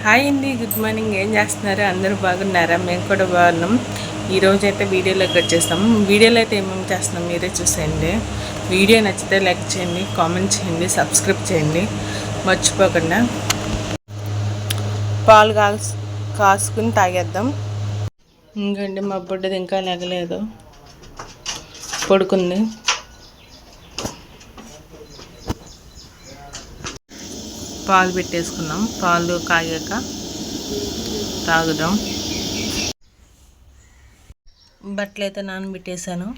Hi అండి, good morning. ఏం చేస్తున్నారు? అందరూ బాగున్నారా? మేము కూడా బాగున్నాం. ఈరోజు అయితే వీడియోలోకి వచ్చేస్తాం. వీడియోలో అయితే ఏమేమి చేస్తున్నాం మీరే చూసేయండి. వీడియో నచ్చితే లైక్ చేయండి, కామెంట్ చేయండి, సబ్స్క్రైబ్ చేయండి మర్చిపోకుండా. పాలు కాసుకుని తాగేద్దాం. ఇంకండి మా బుడ్డది ఇంకా లేగలేదు, పడుకుంది. పాలు పెట్టేసుకున్నాం. పాలు కాగాక తాగుదాం. బట్టలు అయితే నానబెట్టేసాను.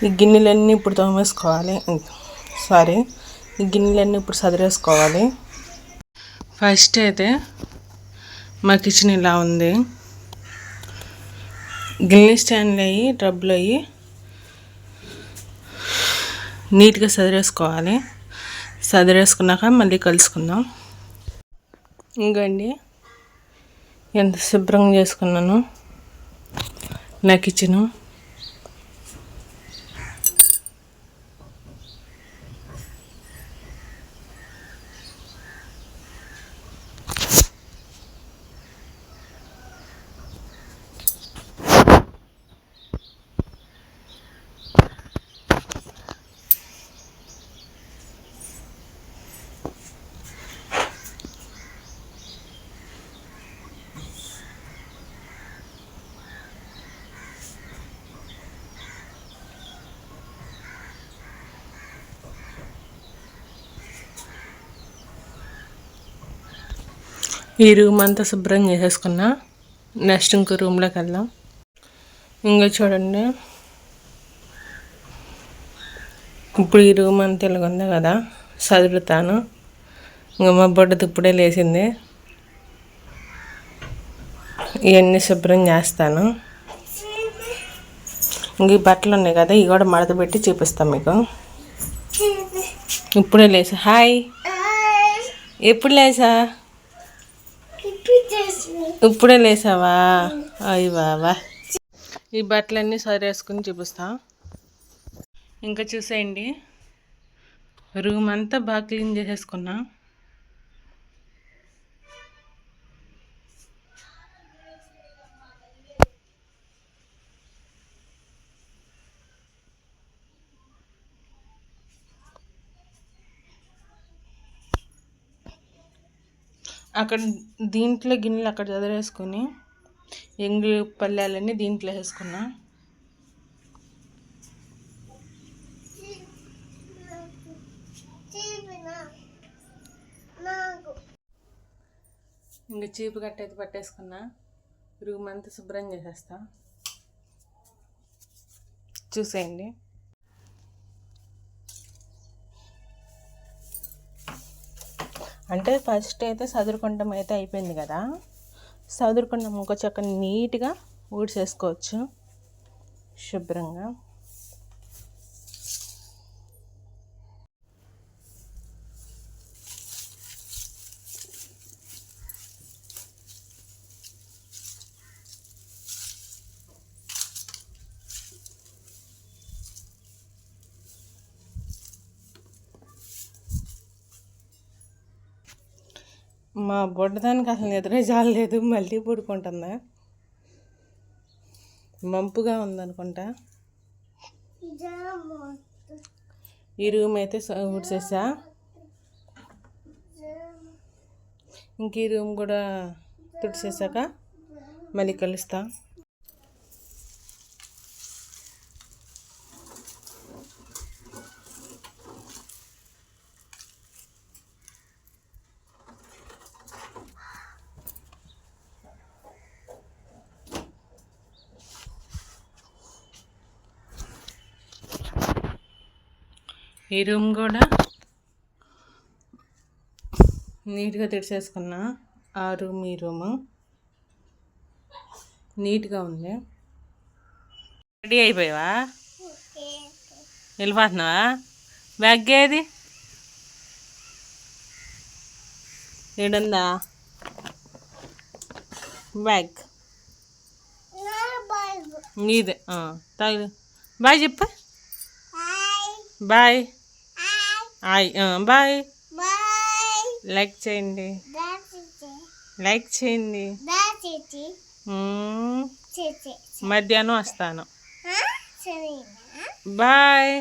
ఈ గిన్నెలన్నీ ఇప్పుడు తోమేసుకోవాలి. ఈ గిన్నెలన్నీ ఇప్పుడు సదిరేసుకోవాలి. ఫస్ట్ అయితే మా కిచెన్ ఇలా ఉంది. గిన్నె స్టాండ్లు అయ్యి టబ్లు అయ్యి నీట్గా సదిరేసుకోవాలి. సదిరేసుకున్నాక మళ్ళీ కలుసుకుందాం. ఇంకండి ఎంత శుభ్రంగా చేసుకున్నాను నా కిచెను. ఈ రూమ్ అంతా శుభ్రం చేసేసుకున్నా. నెక్స్ట్ ఇంకో రూమ్లోకి వెళ్దాం. ఇంకా చూడండి, ఇప్పుడు ఈ రూమ్ అంతా ఇలాగ ఉంది కదా, చదువుతాను. ఇంకా మా బొడ్డది ఇప్పుడే లేచింది. ఇవన్నీ శుభ్రం చేస్తాను. ఇంక ఈ బట్టలు ఉన్నాయి కదా, ఇవి కూడా మడత పెట్టి చూపిస్తాను మీకు. ఇప్పుడే లేచా. హాయ్, ఎప్పుడు లేచా? ఇప్పుడే లేసావా? అయ్యి బాబా. ఈ బట్టలన్నీ సరేసుకుని చూపిస్తా. ఇంకా చూసేయండి, రూమ్ అంతా బాగా క్లీన్ చేసేసుకున్నా. అక్కడ దీంట్లో గిన్నెలు అక్కడ చదివేసుకొని ఎంగు పల్లెలన్నీ దీంట్లో వేసుకున్నా. ఇంకా చీపు గట్ట అయితే పట్టేసుకున్నా. రూమ్ అంతా శుభ్రం చేసేస్తా. చూసేయండి. అంటే ఫస్ట్ అయితే సదురుకుండం అయితే అయిపోయింది కదా. సదురుకుండం ఒక చక్క నీట్గా ఊడ్చేసుకోవచ్చు శుభ్రంగా. మా బొడ్డదానికి అసలు నిద్రే జాలేదు, మళ్ళీ పడుకుంటుందా. మంపుగా ఉందనుకుంటా. ఈ రూమ్ అయితే ఊడ్చేసా. ఇంక ఈ రూమ్ కూడా తుడిచేసాక మళ్ళీ కలుస్తా. ఈ రూమ్ కూడా నీట్గా తెరిచేసుకున్నా. ఆ రూమ్ ఈ రూము నీట్గా ఉంది. రెడీ అయిపోయావా? వెళ్ళిపోతున్నావా? బ్యాగ్ ఏది? ఏడుందా బ్యాగ్? నీదే. తాగు. బాయ్ చెప్పు. బాయ్. బాయ్. లైక్ చేయండి, లైక్ చేయండి. మధ్యాహ్నం వస్తాను. బాయ్.